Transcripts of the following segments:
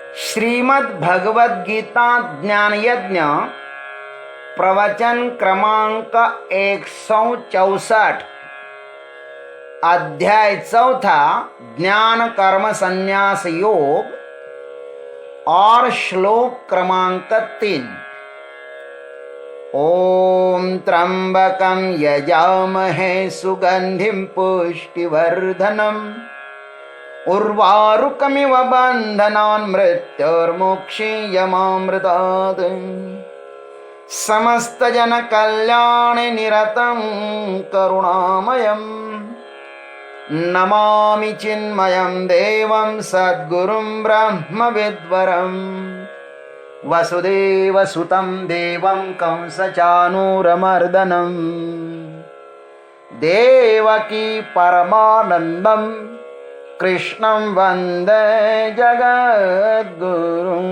श्रीमद् भगवद गीता ज्ञान यज्ञ प्रवचन क्रमांक 164 अध्याय 4 ज्ञान कर्म संन्यास योग और श्लोक क्रमांक 3। ओम त्र्यंबकं यजामहे सुगंधिं पुष्टिवर्धनम् उर्वारुकमिव बन्धनान् मृत्युर्मुक्षीयमामृतात् समस्तजनकल्याणे निरतं करुणामयं नमामि चिन्मयं देवं सद्गुरुं ब्रह्मविद्वरं वसुदेवसुतं देवं कंसचाणूरमर्दनं देवकी परमानन्दं कृष्णं वंदे जगद्गुरुम्।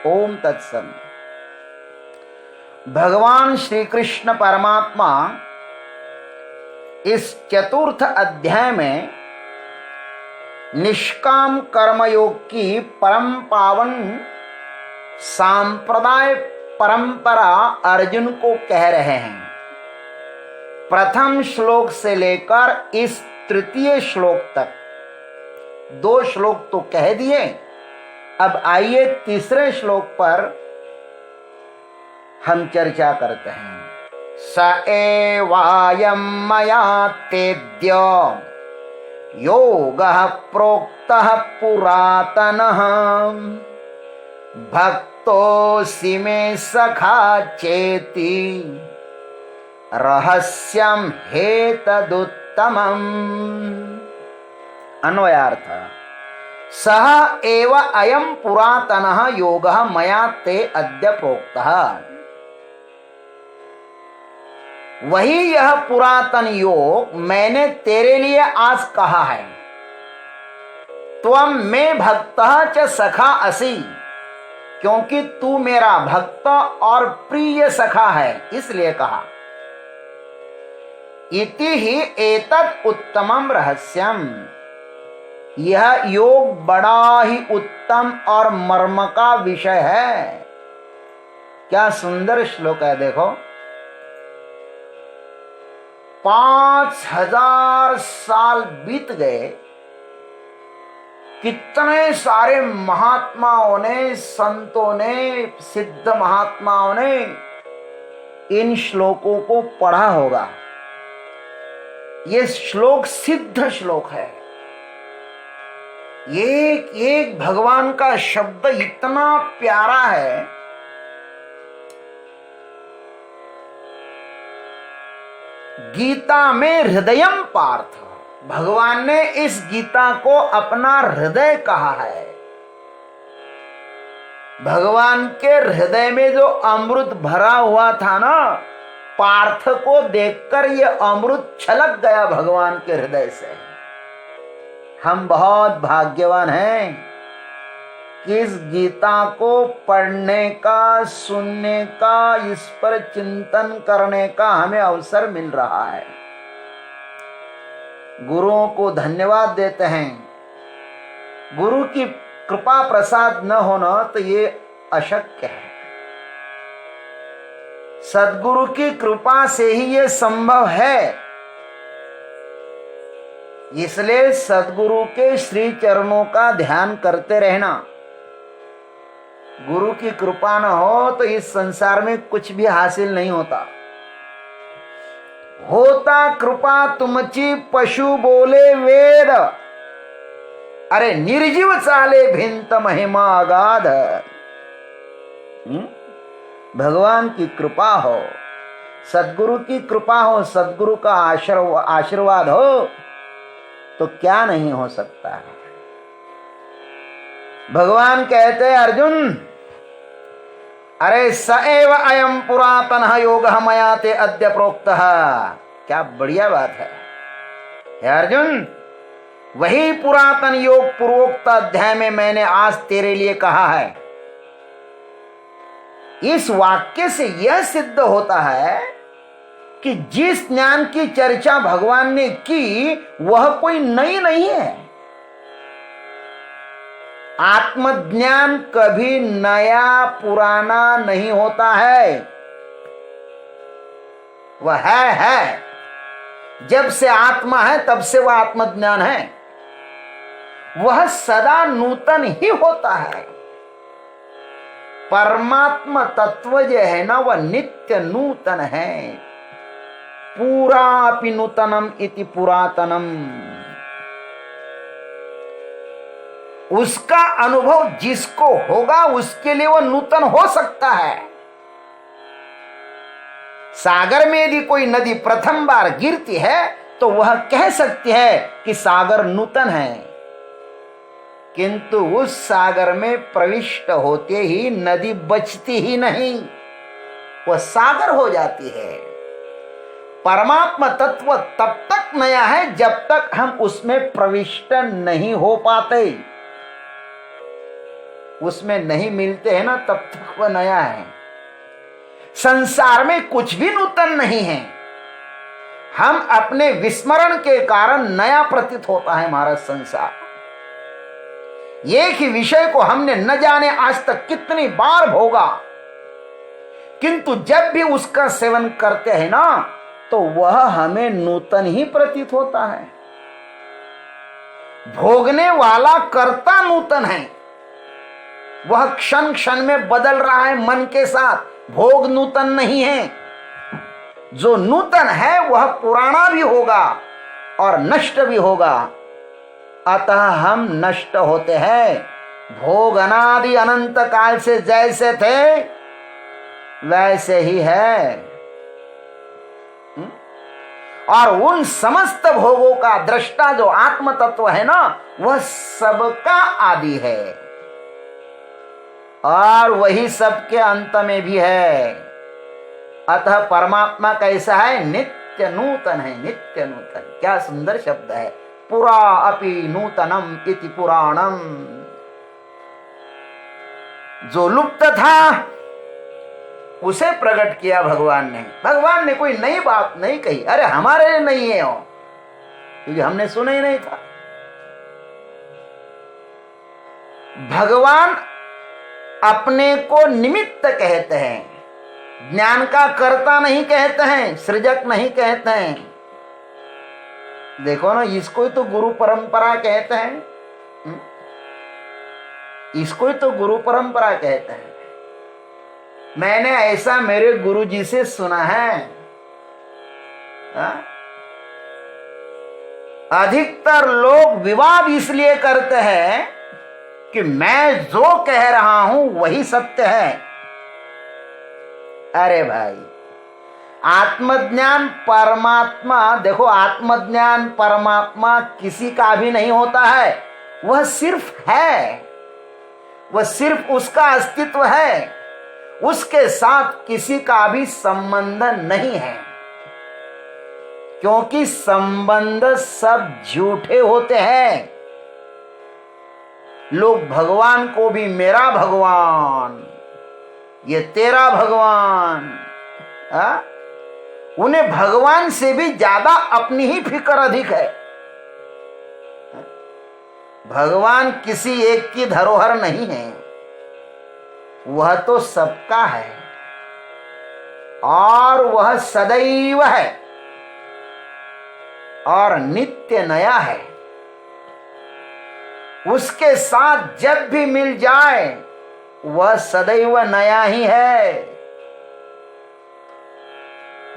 ओम तत्सत्। भगवान श्री कृष्ण परमात्मा इस चतुर्थ अध्याय में निष्काम कर्मयोग की परम पावन सांप्रदाय परंपरा अर्जुन को कह रहे हैं। प्रथम श्लोक से लेकर इस तृतीय श्लोक तक 2 श्लोक तो कह दिए। अब आइए तीसरे श्लोक पर हम चर्चा करते हैं। स एवायं मया तेद्य योगः प्रोक्तः पुरातनः भक्तोऽसि मे सखा चेति रहस्यं हेतदुत्तमम्। अन्वयार्थ सह एव अयं पुरातनः योगः मया ते अद्य प्रोक्तः। वही यह पुरातन योग मैंने तेरे लिए आज कहा है। त्वं मे भक्तः च सखा असि, क्योंकि तू मेरा भक्त और प्रिय सखा है इसलिए कहा। इति ही एतत् उत्तमम रहस्यम, यह योग बड़ा ही उत्तम और मर्म का विषय है। क्या सुंदर श्लोक है। देखो 5000 साल बीत गए, कितने सारे महात्माओं ने, संतों ने, सिद्ध महात्माओं ने इन श्लोकों को पढ़ा होगा। ये श्लोक सिद्ध श्लोक है। एक एक भगवान का शब्द इतना प्यारा है। गीता में हृदयम पार्थ, भगवान ने इस गीता को अपना हृदय कहा है। भगवान के हृदय में जो अमृत भरा हुआ था ना, पार्थ को देखकर ये अमृत छलक गया भगवान के हृदय से। हम बहुत भाग्यवान हैं कि इस गीता को पढ़ने का, सुनने का, इस पर चिंतन करने का हमें अवसर मिल रहा है। गुरुओं को धन्यवाद देते हैं। गुरु की कृपा प्रसाद न होना तो ये अशक्य है। सद्गुरु की कृपा से ही ये संभव है। इसलिए सद्गुरु के श्री चरणों का ध्यान करते रहना। गुरु की कृपा न हो तो इस संसार में कुछ भी हासिल नहीं होता। होता कृपा तुमची पशु बोले वेद, अरे निर्जीव चाले भिंत महिमा अगाध। भगवान की कृपा हो, सद्गुरु की कृपा हो, सद्गुरु का आशीर्वाद हो तो क्या नहीं हो सकता है। भगवान कहते हैं अर्जुन, अरे स एव अयम पुरातनः योगः मया ते अद्य प्रोक्तः। क्या बढ़िया बात है। हे अर्जुन, वही पुरातन योग पूर्वोक्त अध्याय में मैंने आज तेरे लिए कहा है। इस वाक्य से यह सिद्ध होता है कि जिस ज्ञान की चर्चा भगवान ने की वह कोई नई नहीं है। आत्मज्ञान कभी नया पुराना नहीं होता है। वह है। जब से आत्मा है तब से वह आत्मज्ञान है। वह सदा नूतन ही होता है। परमात्मा तत्व जो है ना वह नित्य नूतन है। पूरापि नूतनम इति पुरातनम। उसका अनुभव जिसको होगा उसके लिए वह नूतन हो सकता है। सागर में यदि कोई नदी प्रथम बार गिरती है तो वह कह सकती है कि सागर नूतन है, किंतु उस सागर में प्रविष्ट होते ही नदी बचती ही नहीं, वह सागर हो जाती है। परमात्मा तत्व तब तक नया है जब तक हम उसमें प्रविष्ट नहीं हो पाते, उसमें नहीं मिलते हैं ना, तब तक वह नया है। संसार में कुछ भी नूतन नहीं है। हम अपने विस्मरण के कारण नया प्रतीत होता है हमारा संसार। एक ही विषय को हमने न जाने आज तक कितनी बार भोगा, किंतु जब भी उसका सेवन करते हैं ना तो वह हमें नूतन ही प्रतीत होता है। भोगने वाला कर्ता नूतन है। वह क्षण क्षण में बदल रहा है मन के साथ। भोग नूतन नहीं है। जो नूतन है वह पुराना भी होगा और नष्ट भी होगा। अतः हम नष्ट होते हैं। भोग अनादि अनंत काल से जैसे थे वैसे ही है। और उन समस्त भोगों का दृष्टा जो आत्म तत्व है ना वह सबका आदि है और वही सबके अंत में भी है। अतः परमात्मा कैसा है? नित्य नूतन है। नित्य नूतन, क्या सुंदर शब्द है। पुरा अपि नूतनम इति पुराणम। जो लुप्त था उसे प्रकट किया भगवान ने। भगवान ने कोई नई बात नहीं कही। अरे हमारे लिए नहीं है वो, क्योंकि हमने सुना ही नहीं था। भगवान अपने को निमित्त कहते हैं, ज्ञान का कर्ता नहीं कहते हैं, सृजक नहीं कहते हैं। देखो ना, इसको तो गुरु परंपरा कहते हैं। इसको तो गुरु परंपरा कहते हैं। मैंने ऐसा मेरे गुरुजी से सुना है। अधिकतर लोग विवाद इसलिए करते हैं कि मैं जो कह रहा हूं वही सत्य है। अरे भाई, आत्मज्ञान परमात्मा, देखो आत्मज्ञान परमात्मा किसी का भी नहीं होता है। वह सिर्फ है, वह सिर्फ उसका अस्तित्व है। उसके साथ किसी का भी संबंध नहीं है, क्योंकि संबंध सब झूठे होते हैं। लोग भगवान को भी मेरा भगवान, ये तेरा भगवान, उन्हें भगवान से भी ज्यादा अपनी ही फिक्र अधिक है। भगवान किसी एक की धरोहर नहीं है, वह तो सबका है और वह सदैव है और नित्य नया है। उसके साथ जब भी मिल जाए वह सदैव नया ही है।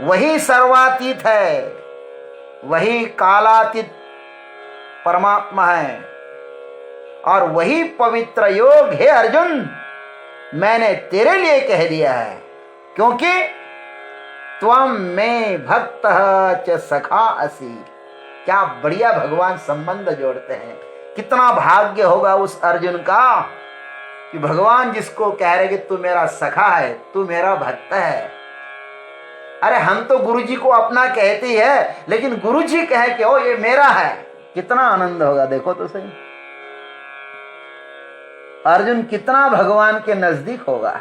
वही सर्वातीत है, वही कालातीत परमात्मा है और वही पवित्र योग। हे अर्जुन, मैंने तेरे लिए कह दिया है, क्योंकि त्वम में भक्तः च सखा असि। क्या बढ़िया भगवान संबंध जोड़ते हैं। कितना भाग्य होगा उस अर्जुन का कि भगवान जिसको कह रहे कि तू मेरा सखा है, तू मेरा भक्त है। अरे हम तो गुरुजी को अपना कहते ही है, लेकिन गुरुजी कहे कि ओ ये मेरा है, कितना आनंद होगा। देखो तो सही, अर्जुन कितना भगवान के नजदीक होगा।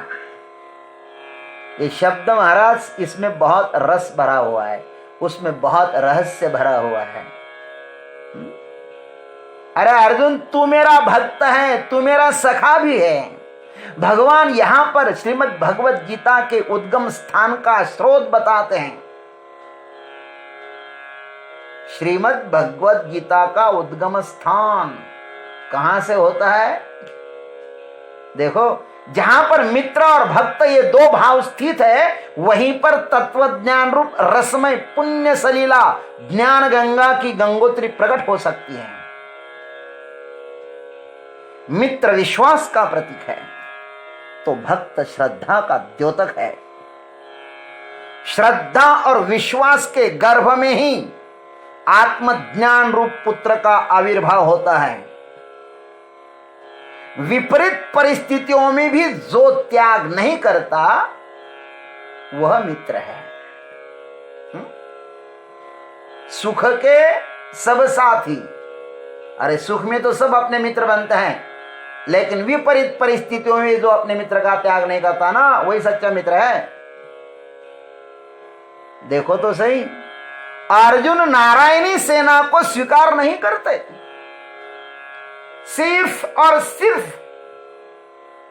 ये शब्द महाराज, इसमें बहुत रस भरा हुआ है, उसमें बहुत रहस्य भरा हुआ है। अरे अर्जुन, तू मेरा भक्त है, तू मेरा सखा भी है। भगवान यहां पर श्रीमद् भगवत गीता के उद्गम स्थान का स्रोत बताते हैं। श्रीमद् भगवत गीता का उद्गम स्थान कहां से होता है? देखो, जहां पर मित्र और भक्त ये दो भाव स्थित है, वहीं पर तत्वज्ञान रूप रसमय पुण्य सलीला ज्ञान गंगा की गंगोत्री प्रकट हो सकती है। मित्र विश्वास का प्रतीक है, तो भक्त श्रद्धा का द्योतक है। श्रद्धा और विश्वास के गर्भ में ही आत्मज्ञान रूप पुत्र का आविर्भाव होता है। विपरीत परिस्थितियों में भी जो त्याग नहीं करता वह मित्र है। सुख के सब साथी, अरे सुख में तो सब अपने मित्र बनते हैं, लेकिन विपरीत परिस्थितियों में जो अपने मित्र का त्याग नहीं करता ना, वही सच्चा मित्र है। देखो तो सही, अर्जुन नारायणी सेना को स्वीकार नहीं करते, सिर्फ और सिर्फ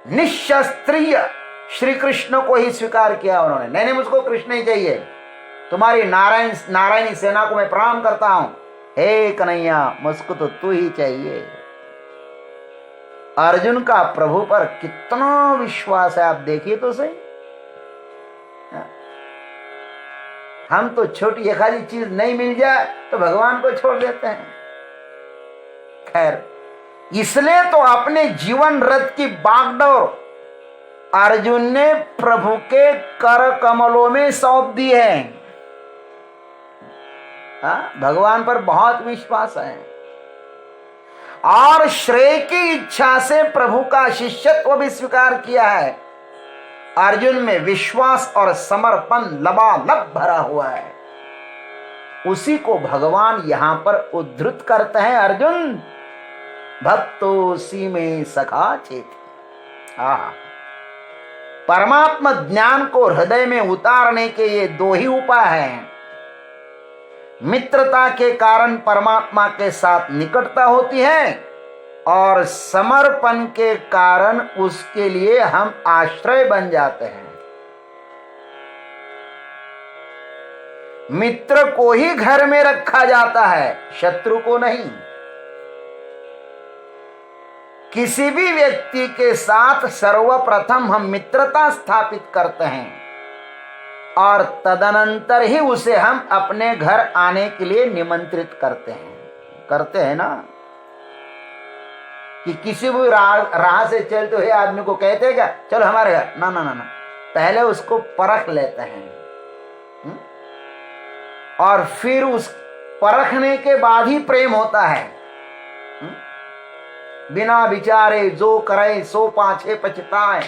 निशस्त्रीय श्री कृष्ण को ही स्वीकार किया उन्होंने। नहीं, मुझको कृष्ण ही चाहिए, तुम्हारी नारायणी सेना को मैं प्रणाम करता हूं, हे कन्हैया मुझको तो तू ही चाहिए। अर्जुन का प्रभु पर कितना विश्वास है, आप देखिए तो सही। हम तो छोटी एक आधी चीज नहीं मिल जाए तो भगवान को छोड़ देते हैं। खैर, इसलिए तो अपने जीवन रथ की बागडोर अर्जुन ने प्रभु के कर कमलों में सौंप दी है। भगवान पर बहुत विश्वास है और श्रेय की इच्छा से प्रभु का शिष्यत्व भी स्वीकार किया है। अर्जुन में विश्वास और समर्पण लबालब भरा हुआ है। उसी को भगवान यहां पर उद्धृत करते हैं, अर्जुन भक्तोसी में सखा चेति। परमात्मा ज्ञान को हृदय में उतारने के ये दो ही उपाय हैं। मित्रता के कारण परमात्मा के साथ निकटता होती है और समर्पण के कारण उसके लिए हम आश्रय बन जाते हैं। मित्र को ही घर में रखा जाता है, शत्रु को नहीं। किसी भी व्यक्ति के साथ सर्वप्रथम हम मित्रता स्थापित करते हैं और तदनंतर ही उसे हम अपने घर आने के लिए निमंत्रित करते हैं ना। कि किसी भी राह से चलते हुए आदमी को कहते क्या चलो हमारे घर, ना ना ना ना, पहले उसको परख लेते हैं और फिर उस परखने के बाद ही प्रेम होता है। बिना विचारे जो करे सो पाछे पछताए।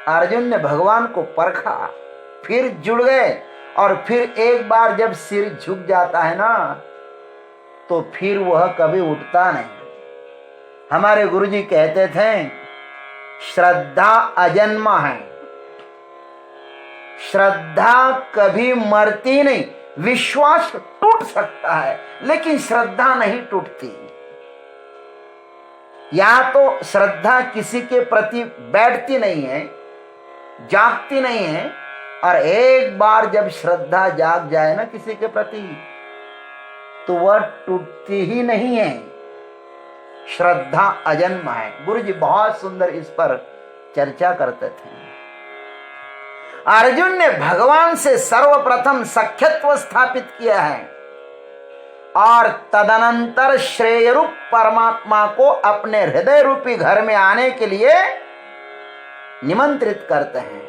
अर्जुन ने भगवान को परखा, फिर जुड़ गए और फिर एक बार जब सिर झुक जाता है ना, तो फिर वह कभी उठता नहीं। हमारे गुरुजी कहते थे श्रद्धा अजन्मा है, श्रद्धा कभी मरती नहीं। विश्वास टूट सकता है लेकिन श्रद्धा नहीं टूटती। या तो श्रद्धा किसी के प्रति बैठती नहीं है, जागती नहीं है, और एक बार जब श्रद्धा जाग जाए ना किसी के प्रति तो वह टूटती ही नहीं है। श्रद्धा अजन्म है। गुरुजी बहुत सुंदर इस पर चर्चा करते थे। अर्जुन ने भगवान से सर्वप्रथम सख्यत्व स्थापित किया है और तदनंतर श्रेय रूप परमात्मा को अपने हृदय रूपी घर में आने के लिए निमंत्रित करते हैं।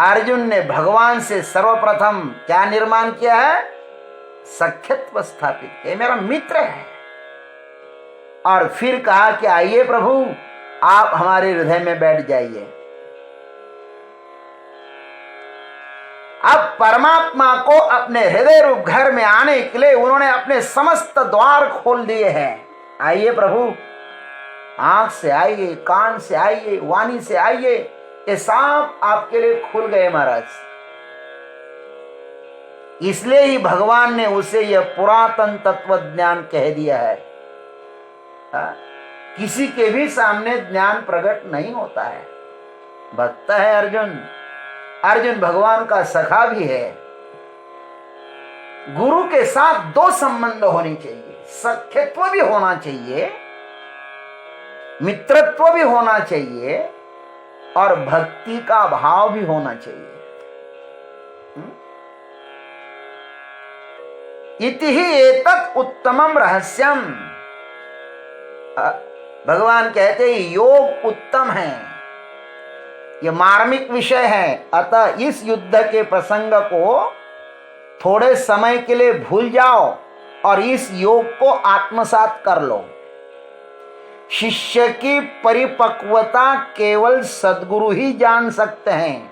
अर्जुन ने भगवान से सर्वप्रथम क्या निर्माण किया है? सख्यत्व स्थापित किया, मेरा मित्र है। और फिर कहा कि आइए प्रभु आप हमारे हृदय में बैठ जाइए। अब परमात्मा को अपने हृदय रूप घर में आने के लिए उन्होंने अपने समस्त द्वार खोल दिए हैं। आइए प्रभु, आंख से आइए, कान से आइए, वाणी से आइए, ये सब आपके लिए खुल गए महाराज। इसलिए ही भगवान ने उसे यह पुरातन तत्व ज्ञान कह दिया है किसी के भी सामने ज्ञान प्रकट नहीं होता है। भक्त है अर्जुन, अर्जुन भगवान का सखा भी है। गुरु के साथ दो संबंध होने चाहिए, सख्यत्व भी होना चाहिए, मित्रत्व भी होना चाहिए और भक्ति का भाव भी होना चाहिए। इति ही एतत् उत्तमम रहस्यम। भगवान कहते हैं योग उत्तम है, यह मार्मिक विषय है। अतः इस युद्ध के प्रसंग को थोड़े समय के लिए भूल जाओ और इस योग को आत्मसात कर लो। शिष्य की परिपक्वता केवल सद्गुरु ही जान सकते हैं।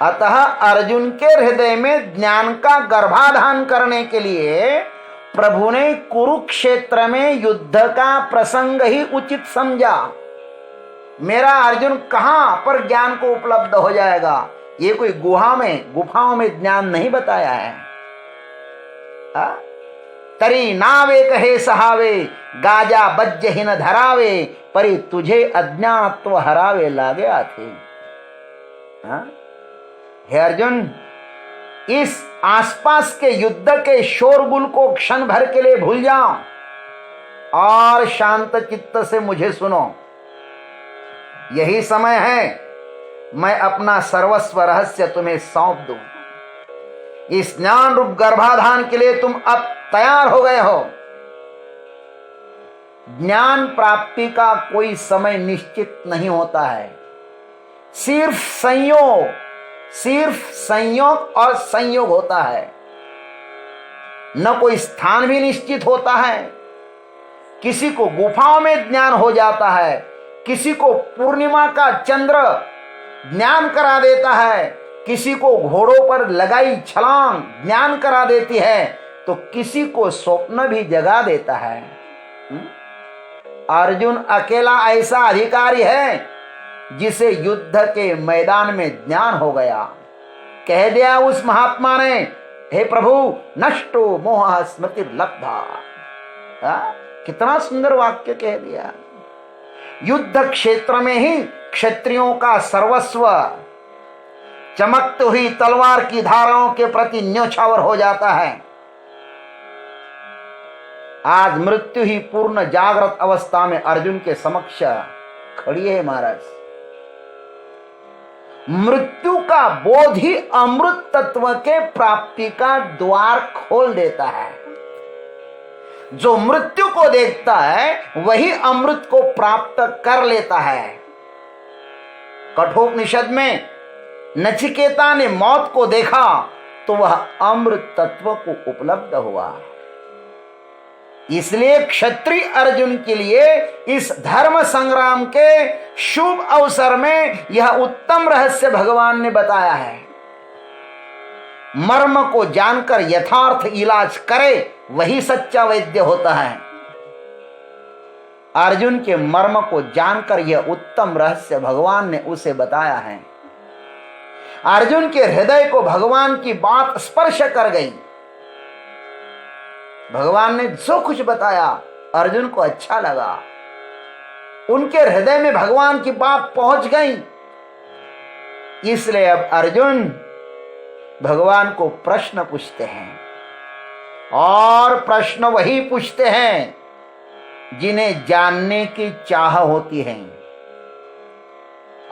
अतः अर्जुन के हृदय में ज्ञान का गर्भाधान करने के लिए प्रभु ने कुरुक्षेत्र में युद्ध का प्रसंग ही उचित समझा। मेरा अर्जुन कहां पर ज्ञान को उपलब्ध हो जाएगा, ये कोई गुफाओं में ज्ञान नहीं बताया है। तरी नावे कहे सहावे, गाजा बज्जहीन धरावे, परी तुझे अज्ञातत्व हरावे लागे आथे। हे अर्जुन, इस आसपास के युद्ध के शोरगुल को क्षण भर के लिए भूल जाओ और शांत चित्त से मुझे सुनो। यही समय है मैं अपना सर्वस्व रहस्य तुम्हें सौंप दूं। इस ज्ञान रूप गर्भाधान के लिए तुम अब तैयार हो गए हो। ज्ञान प्राप्ति का कोई समय निश्चित नहीं होता है, सिर्फ संयोग और संयोग होता है। न कोई स्थान भी निश्चित होता है। किसी को गुफाओं में ज्ञान हो जाता है, किसी को पूर्णिमा का चंद्र ज्ञान करा देता है, किसी को घोड़ों पर लगाई छलांग ज्ञान करा देती है, तो किसी को स्वप्न भी जगा देता है। अर्जुन अकेला ऐसा अधिकारी है जिसे युद्ध के मैदान में ज्ञान हो गया। कह दिया उस महात्मा ने, हे प्रभु नष्टो मोह स्मृति लब्धा। कितना सुंदर वाक्य कह दिया। युद्ध क्षेत्र में ही क्षत्रियों का सर्वस्व चमकती हुई तलवार की धाराओं के प्रति न्योछावर हो जाता है। आज मृत्यु ही पूर्ण जागृत अवस्था में अर्जुन के समक्ष खड़ी है। महाराज, मृत्यु का बोध ही अमृत तत्व के प्राप्ति का द्वार खोल देता है। जो मृत्यु को देखता है वही अमृत को प्राप्त कर लेता है। कठोपनिषद में नचिकेता ने मौत को देखा तो वह अमृत तत्व को उपलब्ध हुआ। इसलिए क्षत्रिय अर्जुन के लिए इस धर्म संग्राम के शुभ अवसर में यह उत्तम रहस्य भगवान ने बताया है। मर्म को जानकर यथार्थ इलाज करे वही सच्चा वैद्य होता है। अर्जुन के मर्म को जानकर यह उत्तम रहस्य भगवान ने उसे बताया है। अर्जुन के हृदय को भगवान की बात स्पर्श कर गई। भगवान ने जो कुछ बताया अर्जुन को अच्छा लगा। उनके हृदय में भगवान की बात पहुंच गई। इसलिए अब अर्जुन भगवान को प्रश्न पूछते हैं, और प्रश्न वही पूछते हैं जिन्हें जानने की चाह होती है।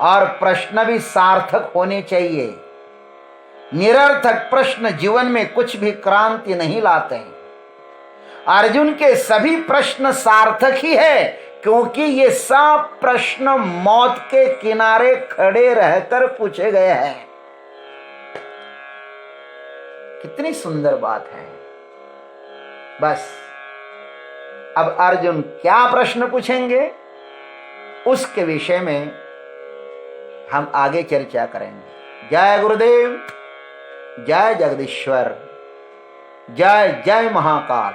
और प्रश्न भी सार्थक होने चाहिए। निरर्थक प्रश्न जीवन में कुछ भी क्रांति नहीं लाते हैं। अर्जुन के सभी प्रश्न सार्थक ही है, क्योंकि ये सब प्रश्न मौत के किनारे खड़े रहकर पूछे गए हैं। कितनी सुंदर बात है। बस अब अर्जुन क्या प्रश्न पूछेंगे उसके विषय में हम आगे चर्चा करेंगे। जय गुरुदेव, जय जगदीश्वर, जय जय महाकाल।